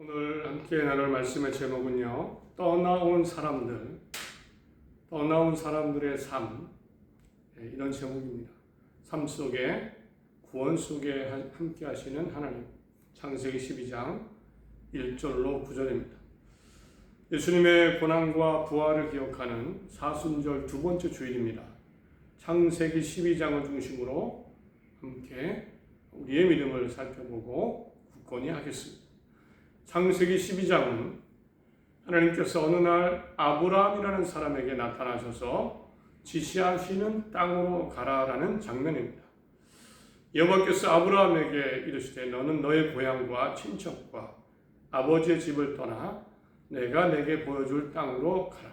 오늘 함께 나눌 말씀의 제목은요, 떠나온 사람들의 삶, 이런 제목입니다. 삶 속에, 구원 속에 함께 하시는 하나님. 창세기 12장 1절로 9절입니다. 예수님의 고난과 부활을 기억하는 사순절 두 번째 주일입니다. 창세기 12장을 중심으로 함께 우리의 믿음을 살펴보고 굳건히 하겠습니다. 창세기 12장은 하나님께서 어느 날 아브라함이라는 사람에게 나타나셔서 지시하시는 땅으로 가라라는 장면입니다. 여호와께서 아브라함에게 이르시되 너는 너의 고향과 친척과 아버지의 집을 떠나 내가 내게 보여줄 땅으로 가라.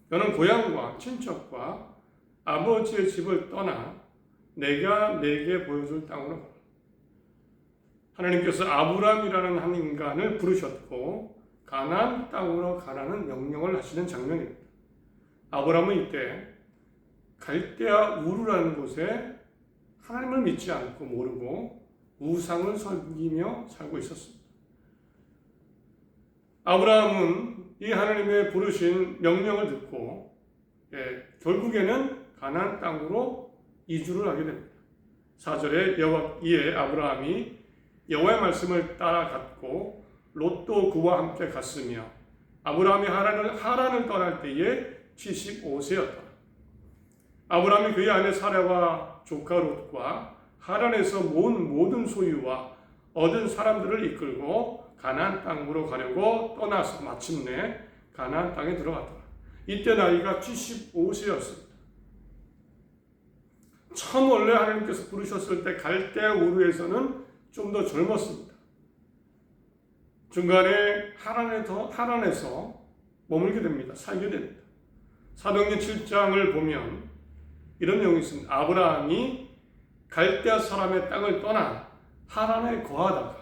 너는 고향과 친척과 아버지의 집을 떠나 내가 내게 보여줄 땅으로 가라. 하나님께서 아브라함이라는 한 인간을 부르셨고 가나안 땅으로 가라는 명령을 하시는 장면입니다. 아브라함은 이때 갈대아 우르라는 곳에 하나님을 믿지 않고 모르고 우상을 섬기며 살고 있었습니다. 아브라함은 이 하나님의 부르신 명령을 듣고 결국에는 가나안 땅으로 이주를 하게 됩니다. 4절에 이에 아브라함이 여호와의 말씀을 따라갔고 롯도 그와 함께 갔으며 아브라함이 하란을 떠날 때에 75세였다. 아브라함이 그의 아내 사라와 조카 롯과 하란에서 모은 모든 소유와 얻은 사람들을 이끌고 가나안 땅으로 가려고 떠나서 마침내 가나안 땅에 들어갔더라. 이때 나이가 75세였습니다. 처음 원래 하나님께서 부르셨을 때 갈대아 우르에서는 좀 더 젊었습니다. 중간에 하란에서 머물게 됩니다. 살게 됩니다. 사도행전 7장을 보면 이런 내용이 있습니다. 아브라함이 갈대아 사람의 땅을 떠나 하란에 거하다가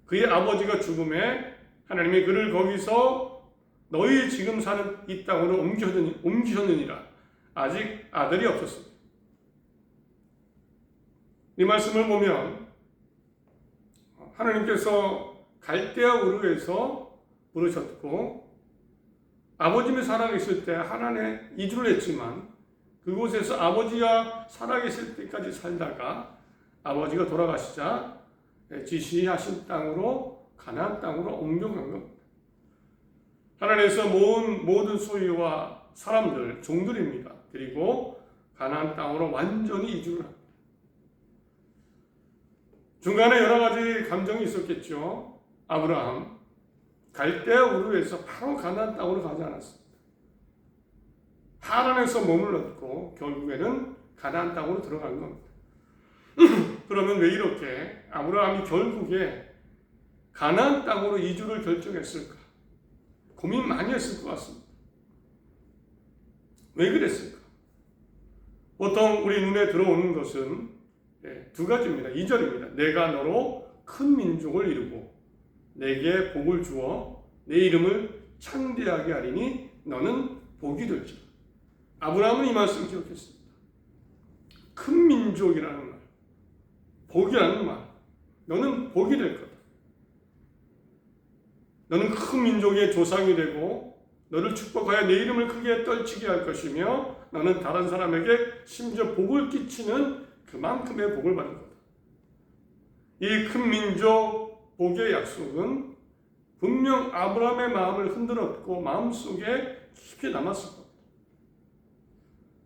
그의 아버지가 죽음에 하나님이 그를 거기서 너희 지금 사는 이 땅으로 옮기셨느니라. 아직 아들이 없었습니다. 이 말씀을 보면 하나님께서 갈대아 우르에서 부르셨고 아버님이 살아계실 때 하란에 이주를 했지만 그곳에서 아버지가 살아계실 때까지 살다가 아버지가 돌아가시자 지시하신 땅으로 가나안 땅으로 옮겨간 겁니다. 하란에서 모은 모든 소유와 사람들, 종들입니다. 그리고 가나안 땅으로 완전히 이주를 합니다. 중간에 여러 가지 감정이 있었겠죠. 아브라함, 갈대아 우르에서 바로 가나안 땅으로 가지 않았습니다. 하란에서 머물렀고 결국에는 가나안 땅으로 들어간 겁니다. 그러면 왜 이렇게 아브라함이 결국에 가나안 땅으로 이주를 결정했을까? 고민 많이 했을 것 같습니다. 왜 그랬을까? 보통 우리 눈에 들어오는 것은 두 가지입니다. 2절입니다. 내가 너로 큰 민족을 이루고 내게 복을 주어 내 이름을 창대하게 하리니 너는 복이 될지라. 아브라함은 이 말씀을 기억했습니다. 큰 민족이라는 말, 복이라는 말, 너는 복이 될 거다. 너는 큰 민족의 조상이 되고 너를 축복하여 내 이름을 크게 떨치게 할 것이며 너는 다른 사람에게 심지어 복을 끼치는 그만큼의 복을 받을 거다. 이 큰 민족 복의 약속은 분명 아브라함의 마음을 흔들었고 마음속에 깊이 남았을 겁니다.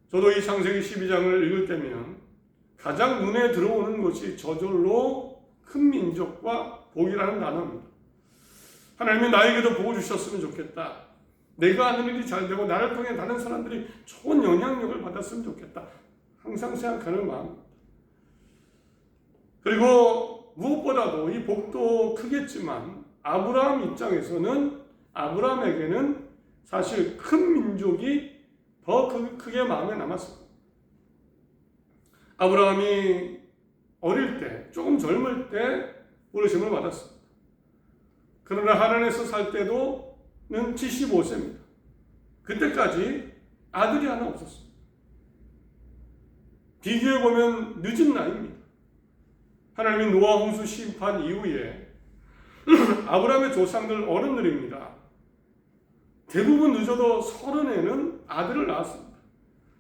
저도 이 창세기 12장을 읽을 때면 가장 눈에 들어오는 것이 저절로 큰 민족과 복이라는 단어입니다. 하나님이 나에게도 복을 주셨으면 좋겠다. 내가 하는 일이 잘 되고 나를 통해 다른 사람들이 좋은 영향력을 받았으면 좋겠다. 항상 생각하는 마음입니다. 그리고 무엇보다도 이 복도 크겠지만 아브라함 입장에서는 아브라함에게는 사실 큰 민족이 더 크게 마음에 남았습니다. 아브라함이 어릴 때, 조금 젊을 때 부르심을 받았습니다. 그러나 하란에서 살 때는 75세입니다. 그때까지 아들이 하나 없었습니다. 비교해보면 늦은 나이입니다. 하나님이 노아 홍수 심판 이후에 아브라함의 조상들 어른들입니다. 대부분 늦어도 30에는 아들을 낳았습니다.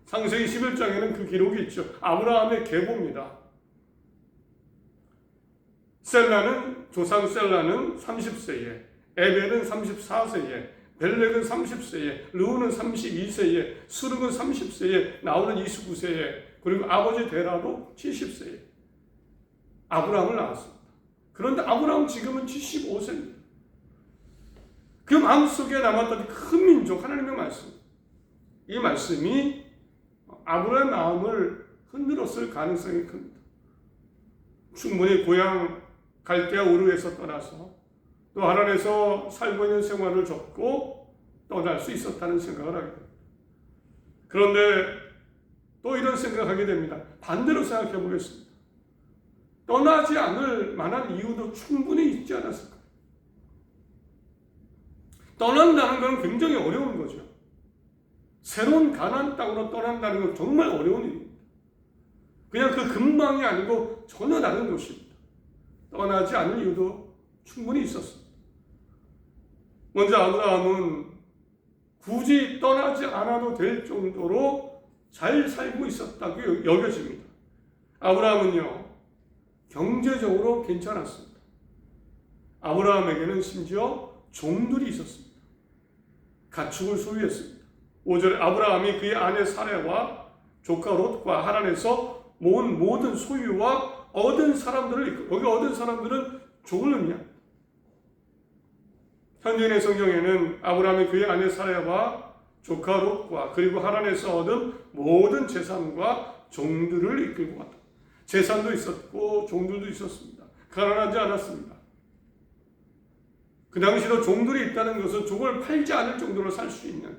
창세기 11장에는 그 기록이 있죠. 아브라함의 계보입니다. 조상 셀라는 30세에, 에벨은 34세에, 벨렉은 30세에, 르우는 32세에, 수르은 30세에, 나홀은 29세에, 그리고 아버지 데라도 70세에 아브라함을 낳았습니다. 그런데 아브라함 지금은 75세입니다. 그 마음속에 남았던 큰 민족, 하나님의 말씀, 이 말씀이 아브라함의 마음을 흔들었을 가능성이 큽니다. 충분히 고향 갈대아 우르에서 떠나서 또 하란에서 살고 있는 생활을 접고 떠날 수 있었다는 생각을 하게 됩니다. 그런데 또 이런 생각하게 됩니다. 반대로 생각해 보겠습니다. 떠나지 않을 만한 이유도 충분히 있지 않았을까? 떠난다는 건 굉장히 어려운 거죠. 새로운 가나안 땅으로 떠난다는 건 정말 어려운 일입니다. 그냥 그 근방이 아니고 전혀 다른 곳입니다. 떠나지 않을 이유도 충분히 있었습니다. 먼저 아브라함은 굳이 떠나지 않아도 될 정도로 잘 살고 있었다고 여겨집니다. 아브라함은요, 경제적으로 괜찮았습니다. 아브라함에게는 심지어 종들이 있었습니다. 가축을 소유했습니다. 5절에 아브라함이 그의 아내 사레와 조카 롯과 하란에서 모은 모든 소유와 얻은 사람들을, 여기 얻은 사람들은 종을 의미합니다. 현대인의 성경에는 아브라함이 그의 아내 사레와 조카 롯과 그리고 하란에서 얻은 모든 재산과 종들을 이끌고 갔다. 재산도 있었고 종들도 있었습니다. 가난하지 않았습니다. 그 당시도 종들이 있다는 것은 종을 팔지 않을 정도로 살 수 있는,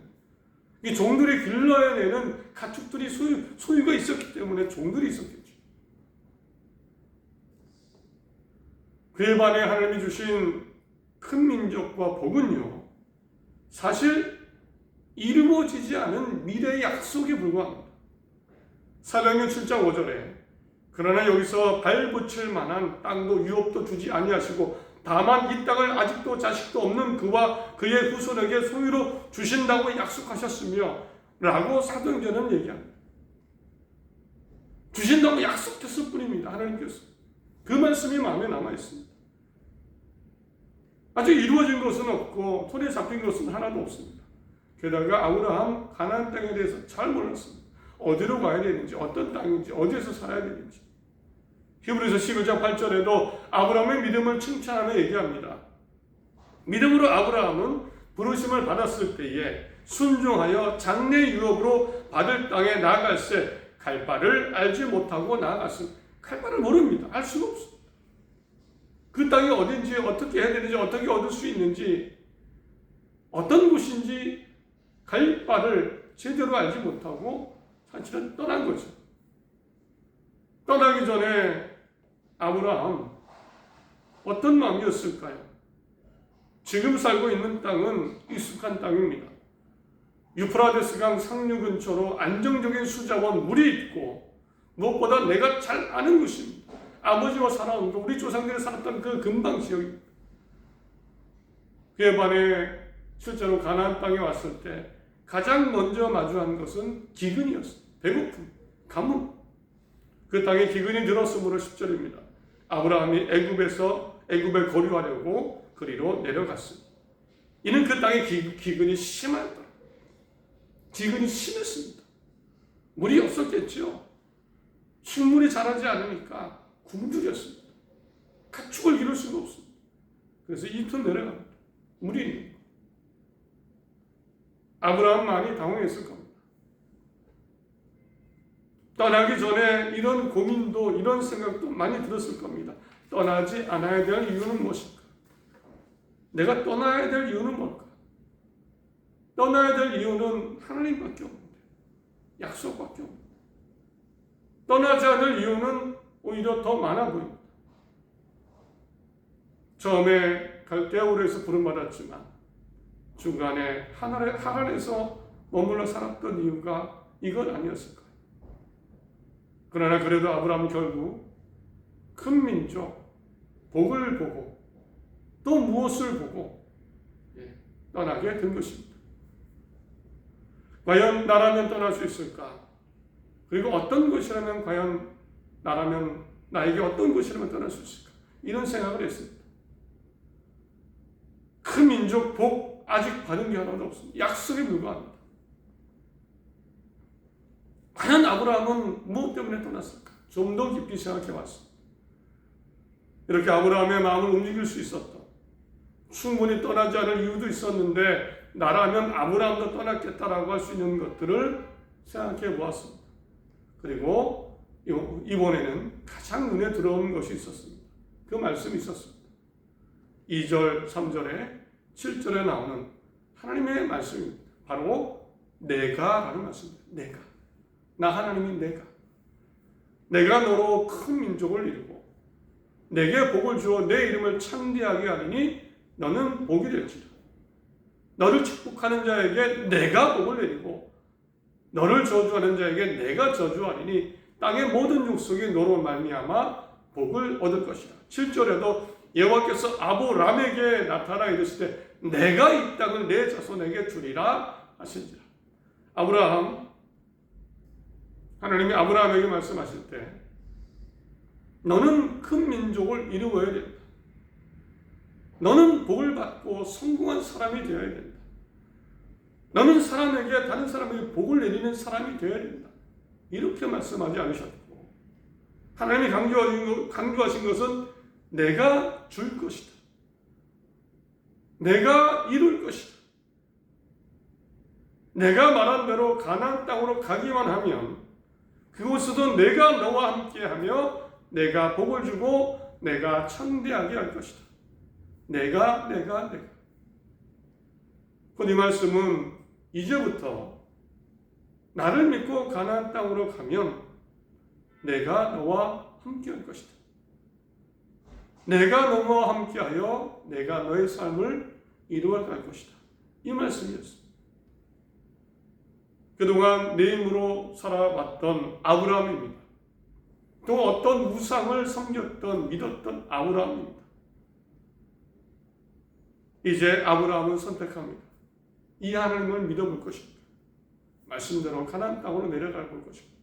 이 종들이 길러내는 가축들이 소유가 있었기 때문에 종들이 있었겠죠. 그에 반해 하나님이 주신 큰 민족과 복은요, 사실 이루어지지 않은 미래의 약속에 불과합니다. 사도행전 7장 5절에 그러나 여기서 발붙일 만한 땅도 유업도 주지 아니하시고 다만 이 땅을 아직도 자식도 없는 그와 그의 후손에게 소유로 주신다고 약속하셨으며 라고 사도행전은 얘기합니다. 주신다고 약속했을 뿐입니다. 하나님께서. 그 말씀이 마음에 남아있습니다. 아직 이루어진 것은 없고 손에 잡힌 것은 하나도 없습니다. 게다가 아브라함 가나안 땅에 대해서 잘 몰랐습니다. 어디로 가야 되는지, 어떤 땅인지, 어디에서 살아야 되는지. 히브리서 11장 8절에도 아브라함의 믿음을 칭찬하며 얘기합니다. 믿음으로 아브라함은 부르심을 받았을 때에 순종하여 장래 유업으로 받을 땅에 나아갈새 갈 바를 알지 못하고 나아갔습니다. 갈 바를 모릅니다. 알 수가 없습니다. 그 땅이 어딘지, 어떻게 해야 되는지, 어떻게 얻을 수 있는지, 어떤 곳인지 갈 바를 제대로 알지 못하고 사실은 떠난 거죠. 떠나기 전에 아브라함 어떤 마음이었을까요? 지금 살고 있는 땅은 익숙한 땅입니다. 유프라데스강 상류 근처로 안정적인 수자원 물이 있고 무엇보다 내가 잘 아는 곳입니다. 아버지와 살아온 것, 우리 조상들이 살았던 그 근방 지역입니다. 그에 반해 실제로 가나안 땅에 왔을 때 가장 먼저 마주한 것은 기근이었습니다. 배고픔, 가뭄. 그 땅에 기근이 들었으므로 10절입니다. 아브라함이 애굽에 거류하려고 그리로 내려갔습니다. 이는 그 땅에 기근이 심하였다. 기근이 심했습니다. 물이 없었겠죠. 식물이 자라지 않으니까 굶주렸습니다. 가축을 기를 수가 없습니다. 그래서 이틀 내려갑니다. 물이 있는 거. 아브라함 많이 당황했을 겁니다. 떠나기 전에 이런 고민도 이런 생각도 많이 들었을 겁니다. 떠나지 않아야 될 이유는 무엇일까? 내가 떠나야 될 이유는 뭘까? 떠나야 될 이유는 하나님밖에 없는데, 약속밖에 없는데, 떠나지 않을 이유는 오히려 더 많아 보입니다. 처음에 갈대아우르에서 부름받았지만 중간에 하란에서 머물러 살았던 이유가 이건 아니었을까요? 그러나 그래도 아브라함은 결국 큰 민족, 복을 보고 또 무엇을 보고 떠나게 된 것입니다. 과연 나라면 떠날 수 있을까? 그리고 어떤 것이라면 과연 나라면 나에게 어떤 것이라면 떠날 수 있을까? 이런 생각을 했습니다. 큰 민족 복 아직 받은 게 하나도 없습니다. 약속에 불과합니다. 과연 아브라함은 무엇 때문에 떠났을까? 좀 더 깊이 생각해 봤습니다. 이렇게 아브라함의 마음을 움직일 수 있었던, 충분히 떠나지 않을 이유도 있었는데 나라면 아브라함도 떠났겠다라고 할 수 있는 것들을 생각해 보았습니다. 그리고 이번에는 가장 눈에 들어오는 것이 있었습니다. 그 말씀이 있었습니다. 2절, 3절에 7절에 나오는 하나님의 말씀입니다. 바로 내가라는 말씀입니다. 내가. 나 하나님인 내가 너로 큰 민족을 이루고 내게 복을 주어 내 이름을 창대하게 하리니 너는 복이 될지라. 너를 축복하는 자에게 내가 복을 내리고 너를 저주하는 자에게 내가 저주하리니 땅의 모든 족속이 너로 말미암아 복을 얻을 것이라. 7절에도 여호와께서 아브라함에게 나타나 이르시되 내가 이 땅을 내 자손에게 주리라 하신지라. 하나님이 아브라함에게 말씀하실 때 너는 큰 민족을 이루어야 된다. 너는 복을 받고 성공한 사람이 되어야 된다. 너는 다른 사람에게 복을 내리는 사람이 되어야 된다. 이렇게 말씀하지 않으셨고 하나님이 강조하신 것은 내가 줄 것이다. 내가 이룰 것이다. 내가 말한 대로 가나안 땅으로 가기만 하면 그곳에서 내가 너와 함께하며 내가 복을 주고 내가 창대하게 할 것이다. 내가. 이 말씀은 이제부터 나를 믿고 가나안 땅으로 가면 내가 너와 함께할 것이다. 내가 너와 함께하여 내가 너의 삶을 이루어갈 것이다. 이 말씀이었습니다. 그동안 내 힘으로 살아왔던 아브라함입니다. 또 어떤 우상을 섬겼던 믿었던 아브라함입니다. 이제 아브라함은 선택합니다. 이 하나님을 믿어볼 것입니다. 말씀대로 가나안 땅으로 내려가 볼 것입니다.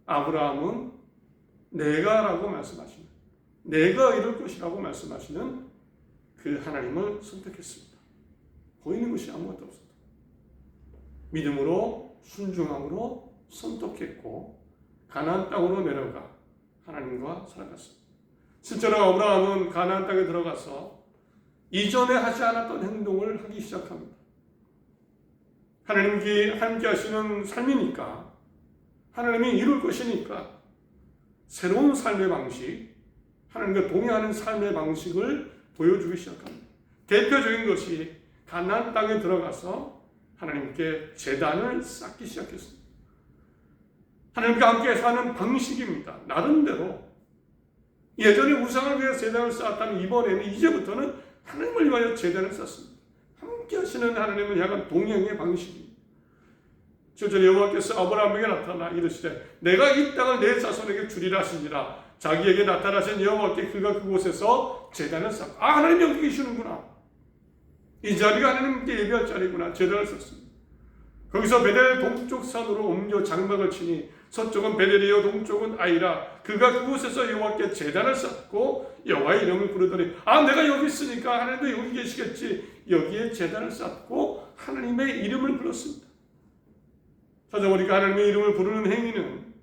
아브라함은 내가라고 말씀하시는, 내가 이룰 것이라고 말씀하시는 그 하나님을 선택했습니다. 보이는 것이 아무것도 없었다. 믿음으로 순종함으로 선택했고 가나안 땅으로 내려가 하나님과 살아갔습니다. 실제로 아브라함은 가나안 땅에 들어가서 이전에 하지 않았던 행동을 하기 시작합니다. 하나님께 함께 하시는 삶이니까, 하나님이 이룰 것이니까 새로운 삶의 방식, 하나님과 동행하는 삶의 방식을 보여주기 시작합니다. 대표적인 것이 가나안 땅에 들어가서 하나님께 제단을 쌓기 시작했습니다. 하나님과 함께 사는 방식입니다. 나름대로 예전에 우상을 위해 제단을 쌓았다면 이제부터는 하나님을 위하여 제단을 쌓습니다. 함께 하시는 하나님을 향한 동행의 방식입니다. 7절에 여호와께서 아브라함에게 나타나 이르시되 내가 이 땅을 내 자손에게 주리라 하시니라. 자기에게 나타나신 여호와께 그가 그곳에서 제단을 쌓고 하나님 여기 계시는구나. 이 자리가 하나님께 예배할 자리구나. 제단을 쌓습니다. 거기서 베델 동쪽 산으로 옮겨 장막을 치니 서쪽은 베델이요 동쪽은 아이라. 그가 그곳에서 여호와께 제단을 쌓고 여호와의 이름을 부르더니 내가 여기 있으니까 하나님도 여기 계시겠지. 여기에 제단을 쌓고 하나님의 이름을 불렀습니다. 찾아보니까 하나님의 이름을 부르는 행위는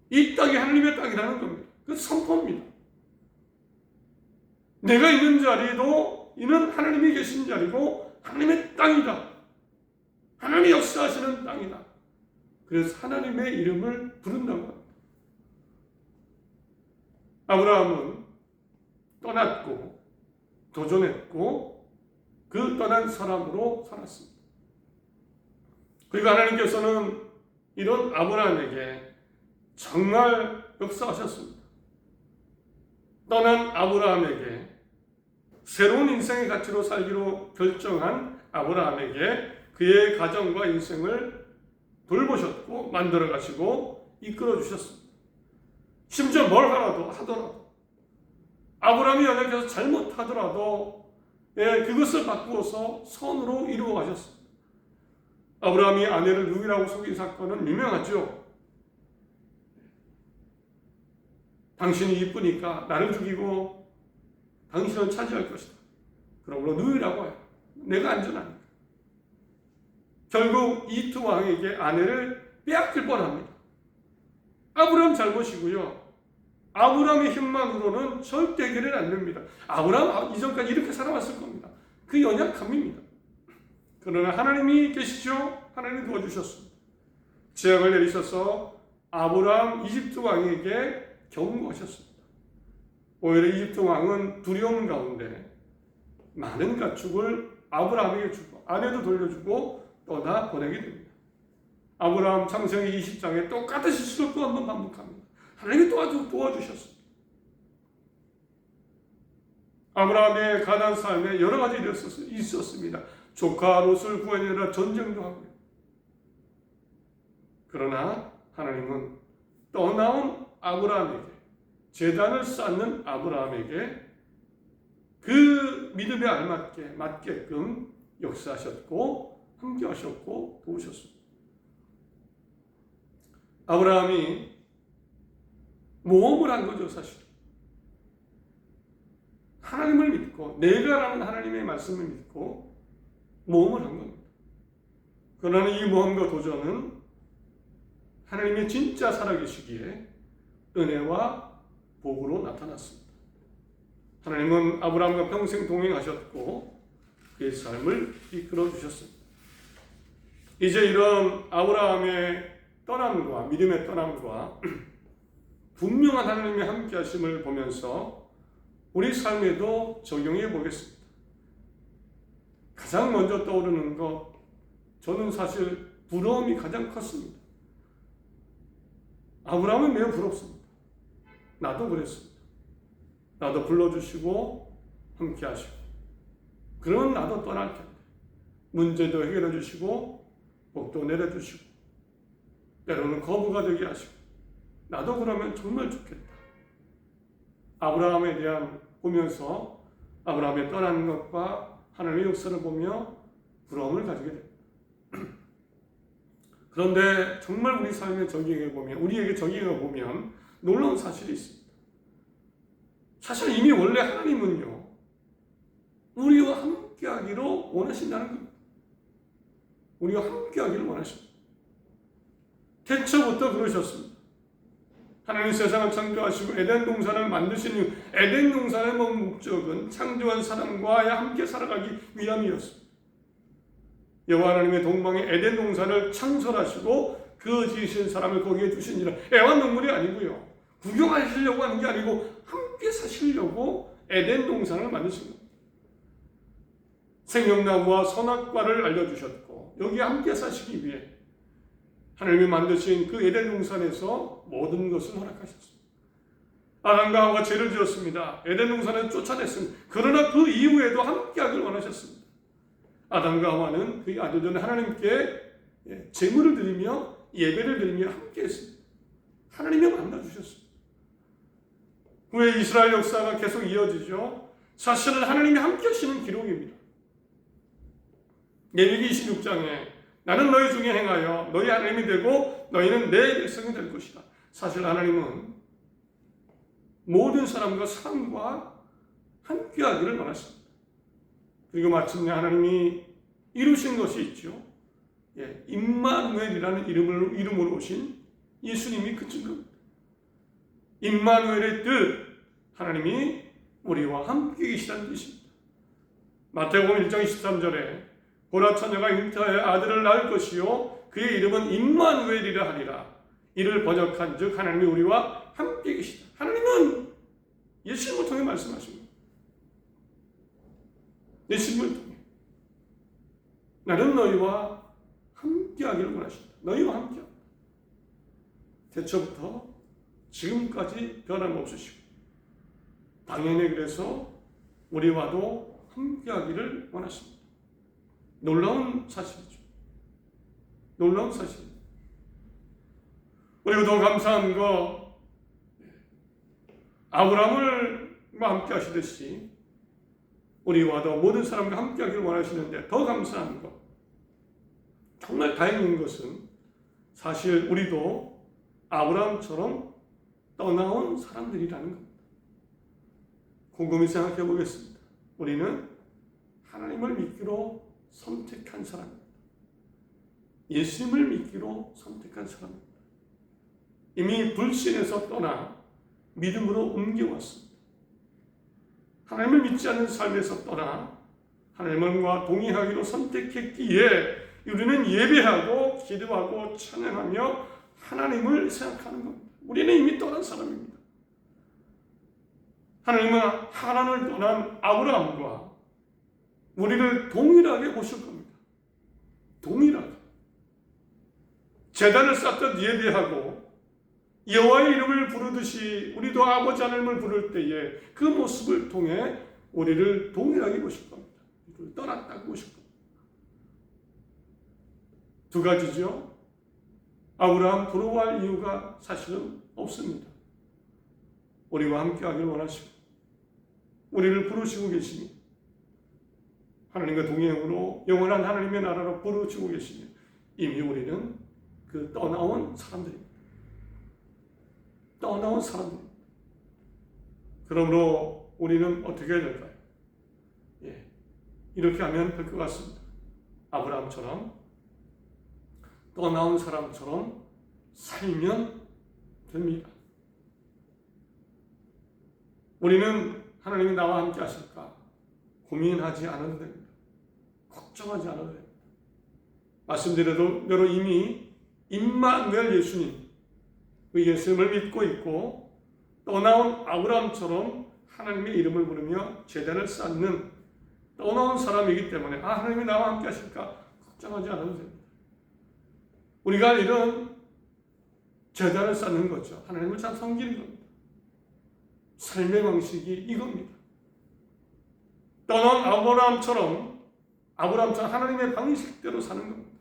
이 땅이 하나님의 땅이라는 겁니다. 그 선포입니다. 내가 있는 자리도 이는 하나님이 계신 자리고 하나님의 땅이다. 하나님이 역사하시는 땅이다. 그래서 하나님의 이름을 부른다고 합니다. 아브라함은 떠났고 도전했고 그 떠난 사람으로 살았습니다. 그리고 하나님께서는 이런 아브라함에게 정말 역사하셨습니다. 떠난 아브라함에게 새로운 인생의 가치로 살기로 결정한 아브라함에게 그의 가정과 인생을 돌보셨고 만들어 가시고 이끌어 주셨습니다. 심지어 뭘 하더라도 아브라함이 연약해서 잘못하더라도 그것을 바꾸어서 선으로 이루어 가셨습니다. 아브라함이 아내를 누이라고 속인 사건은 유명하죠. 당신이 이쁘니까 나를 죽이고 당신은 차지할 것이다. 그러므로 누이라고 해요. 내가 안전하니까. 결국 이투 왕에게 아내를 빼앗길 뻔합니다. 아브라함 잘못이고요. 아브라함의 힘만으로는 절대 해결은 안 됩니다. 아브라함 이전까지 이렇게 살아왔을 겁니다. 그 연약함입니다. 그러나 하나님이 계시죠? 하나님이 도와주셨습니다. 재앙을 내리셔서 아브라함 이집트 왕에게 경고하셨습니다. 오히려 이집트 왕은 두려움 가운데 많은 가축을 아브라함에게 주고 아내도 돌려주고 떠나 보내게 됩니다. 아브라함 창세기 20장에 똑같은 실수를 또 한 번 반복합니다. 하나님이 도와주셨습니다. 아브라함의 가난 삶에 여러 가지 일이 있었습니다. 조카 롯을 구해내라 전쟁도 하고요. 그러나 하나님은 떠나온 아브라함에게, 제단을 쌓는 아브라함에게 그 믿음에 맞게끔 역사하셨고 함께 하셨고 도우셨습니다. 아브라함이 모험을 한 거죠, 사실. 하나님을 믿고 내가라는 하나님의 말씀을 믿고 모험을 한 겁니다. 그러나 이 모험과 도전은 하나님의 진짜 살아계시기에 은혜와 복으로 나타났습니다. 하나님은 아브라함과 평생 동행하셨고 그의 삶을 이끌어 주셨습니다. 이제 이런 아브라함의 떠남과 믿음의 떠남과 분명한 하나님의 함께 하심을 보면서 우리 삶에도 적용해 보겠습니다. 가장 먼저 떠오르는 것, 저는 사실 부러움이 가장 컸습니다. 아브라함은 매우 부럽습니다. 나도 그랬습니다. 나도 불러주시고 함께 하시고 그러면 나도 떠날 텐데 문제도 해결해 주시고 복도 내려주시고 때로는 거부가 되게 하시고 나도 그러면 정말 좋겠다. 아브라함에 대한 보면서 아브라함의 떠나는 것과 하나님의 역사를 보며 부러움을 가지게 됩니다. 그런데 정말 우리 삶에 적용해 보면, 우리에게 적용해 보면 놀라운 사실이 있습니다. 사실 이미 원래 하나님은요, 우리와 함께 하기로 원하신다는 겁니다. 우리와 함께 하기를 원하십니다. 태초부터 그러셨습니다. 하나님 세상을 창조하시고 에덴 동산을 만드신 이후 에덴 동산의 목적은 창조한 사람과 함께 살아가기 위함이었습니다. 여호와 하나님의 동방에 에덴 동산을 창설하시고 그 지으신 사람을 거기에 두시니라. 애완동물이 아니고요. 구경하시려고 하는 게 아니고 함께 사시려고 에덴 동산을 만드신 겁니다. 생명나무와 선악과를 알려주셨고 여기에 함께 사시기 위해 하나님이 만드신 그 에덴 동산에서 모든 것을 허락하셨습니다. 아담과 하와가 죄를 지었습니다. 에덴 동산에서 쫓아냈습니다. 그러나 그 이후에도 함께하길 원하셨습니다. 아담과 하와는 그 아들 전에 하나님께 제물을 드리며 예배를 드리며 함께했습니다. 하나님이 만나주셨습니다. 후에 이스라엘 역사가 계속 이어지죠. 사실은 하나님이 함께하시는 기록입니다. 레위기 26장에 나는 너희 중에 행하여 너희 하나님이 되고 너희는 내 백성이 될 것이다. 사실 하나님은 모든 사람과 사람과 함께하기를 원하십니다. 그리고 마침내 하나님이 이루신 것이 있죠. 임마누엘이라는 이름으로 오신 예수님이 그 증거입니다. 임마누엘의 뜻, 하나님이 우리와 함께 계시다는 뜻입니다. 마태복음 1장 23절에 보라 처녀가 잉태하여 아들을 낳을 것이요 그의 이름은 임마누엘이라 하리라. 이를 번역한즉 하나님이 우리와 함께 계시다. 하나님은 예수님을 통해 말씀하십니다. 예수님을 통해 나는 너희와 함께하기를 원하신다. 너희와 함께합니다. 태초부터 지금까지 변함없으시고 당연히 그래서 우리와도 함께하기를 원하십니다. 놀라운 사실이죠. 놀라운 사실입니다. 그리고 더 감사한 거, 아브라함을 함께 하시듯이 우리와도 모든 사람과 함께 하기를 원하시는데 더 감사한 것, 정말 다행인 것은 사실 우리도 아브라함처럼 떠나온 사람들이라는 겁니다. 곰곰이 생각해 보겠습니다. 우리는 하나님을 믿기로 선택한 사람입니다. 예수님을 믿기로 선택한 사람입니다. 이미 불신에서 떠나 믿음으로 옮겨왔습니다. 하나님을 믿지 않는 삶에서 떠나 하나님과 동의하기로 선택했기에 우리는 예배하고 기도하고 찬양하며 하나님을 생각하는 겁니다. 우리는 이미 떠난 사람입니다. 하나님은 하란을 떠난 아브라함과 우리를 동일하게 보실 겁니다. 동일하게. 제단을 쌓듯 예배하고 여호와의 이름을 부르듯이 우리도 아버지 하나님을 부를 때에 그 모습을 통해 우리를 동일하게 보실 겁니다. 우리를 떠났다고 보실 겁니다. 두 가지죠. 아브라함 부러워할 이유가 사실은 없습니다. 우리와 함께 하길 원하시고 우리를 부르시고 계시니 하나님과 동행으로 영원한 하나님의 나라로 부르시고 계시니 이미 우리는 그 떠나온 사람들입니다. 떠나온 사람들입니다. 그러므로 우리는 어떻게 해야 될까요? 이렇게 하면 될 것 같습니다. 아브라함처럼 떠나온 사람처럼 살면 됩니다. 우리는 하나님이 나와 함께 하실까 고민하지 않아도 됩니다. 걱정하지 않아도 됩니다. 말씀드린 대로 이미 임마누엘 예수님, 그 예수님을 믿고 있고 떠나온 아브라함처럼 하나님의 이름을 부르며 제단을 쌓는 떠나온 사람이기 때문에 하나님이 나와 함께 하실까 걱정하지 않아도 됩니다. 우리가 할 일은 제단을 쌓는 거죠. 하나님을 잘 섬기는 겁니다. 삶의 방식이 이겁니다. 떠난 아브라함처럼 하나님의 방식대로 사는 겁니다.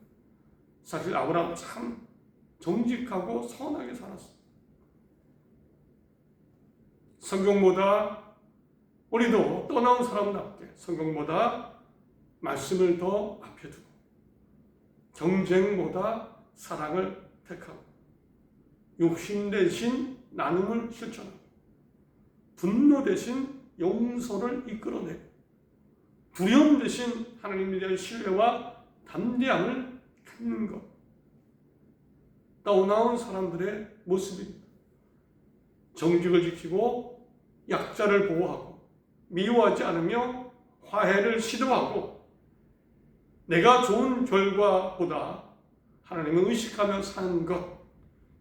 사실 아브라함 참 정직하고 선하게 살았어요. 성경보다 우리도 떠나온 사람답게 성경보다 말씀을 더 앞에 두고 경쟁보다 사랑을 택하고 욕심 대신 나눔을 실천하고 분노 대신 용서를 이끌어내고 두려움 대신 하나님에 대한 신뢰와 담대함을 갖는 것. 떠나온 사람들의 모습입니다. 정직을 지키고 약자를 보호하고 미워하지 않으며 화해를 시도하고 내가 좋은 결과보다 하나님을 의식하며 사는 것.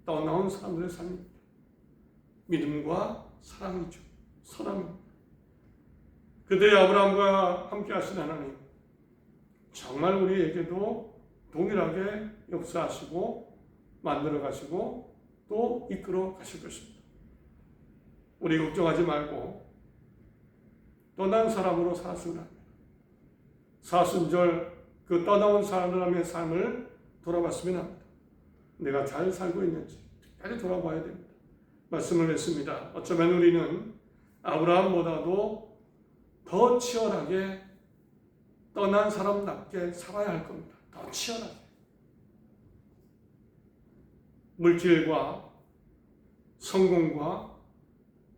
떠나온 사람들의 삶입니다. 믿음과 사랑이죠. 선함입니다. 그대의 아브라함과 함께 하신 하나님, 정말 우리에게도 동일하게 역사하시고 만들어 가시고 또 이끌어 가실 것입니다. 우리 걱정하지 말고 떠난 사람으로 살았으면 합니다. 사순절 그 떠나온 사람의 삶을 돌아봤으면 합니다. 내가 잘 살고 있는지 잘 돌아봐야 됩니다. 말씀을 했습니다. 어쩌면 우리는 아브라함보다도 더 치열하게 떠난 사람답게 살아야 할 겁니다. 더 치열하게. 물질과 성공과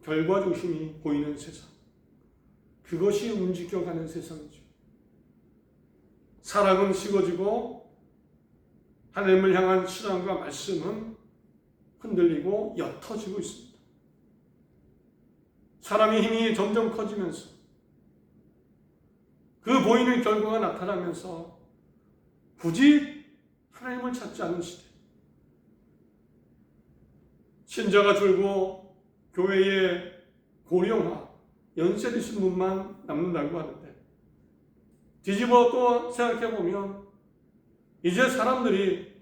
결과 중심이 보이는 세상. 그것이 움직여가는 세상이죠. 사랑은 식어지고 하나님을 향한 신앙과 말씀은 흔들리고 옅어지고 있습니다. 사람의 힘이 점점 커지면서 그 보이는 결과가 나타나면서 굳이 하나님을 찾지 않는 시대. 신자가 줄고 교회의 고령화, 연세 드신 분만 남는다고 하는데 뒤집어 또 생각해보면 이제 사람들이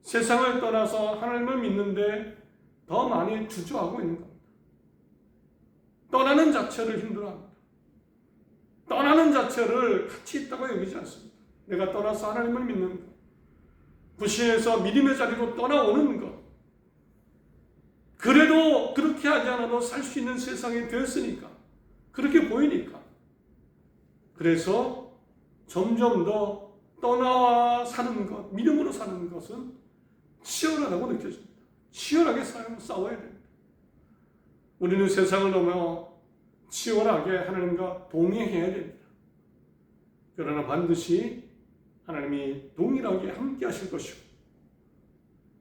세상을 떠나서 하나님을 믿는데 더 많이 주저하고 있는 겁니다. 떠나는 자체를 힘들어합니다. 떠나는 자체를 가치 있다고 여기지 않습니다. 내가 떠나서 하나님을 믿는 것, 불신에서 믿음의 자리로 떠나오는 것, 그래도 그렇게 하지 않아도 살 수 있는 세상이 되었으니까 그렇게 보이니까. 그래서 점점 더 떠나와 사는 것, 믿음으로 사는 것은 치열하다고 느껴집니다. 치열하게 싸워야 됩니다. 우리는 세상을 넘어 치열하게 하나님과 동행해야 됩니다. 그러나 반드시 하나님이 동일하게 함께 하실 것이고,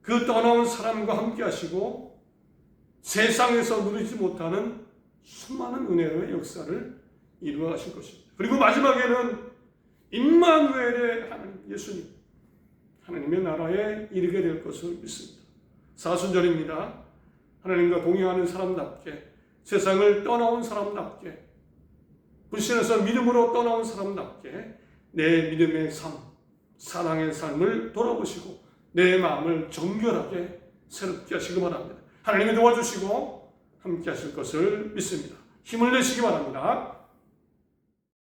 그 떠나온 사람과 함께 하시고 세상에서 누리지 못하는 수많은 은혜의 역사를 이루어 가실 것입니다. 그리고 마지막에는 임마누엘의 하나님 예수님, 하나님의 나라에 이르게 될 것을 믿습니다. 사순절입니다. 하나님과 동행하는 사람답게, 세상을 떠나온 사람답게, 불신에서 믿음으로 떠나온 사람답게 내 믿음의 삶, 사랑의 삶을 돌아보시고 내 마음을 정결하게 새롭게 하시기 바랍니다. 하나님이 도와주시고 함께 하실 것을 믿습니다. 힘을 내시기 바랍니다.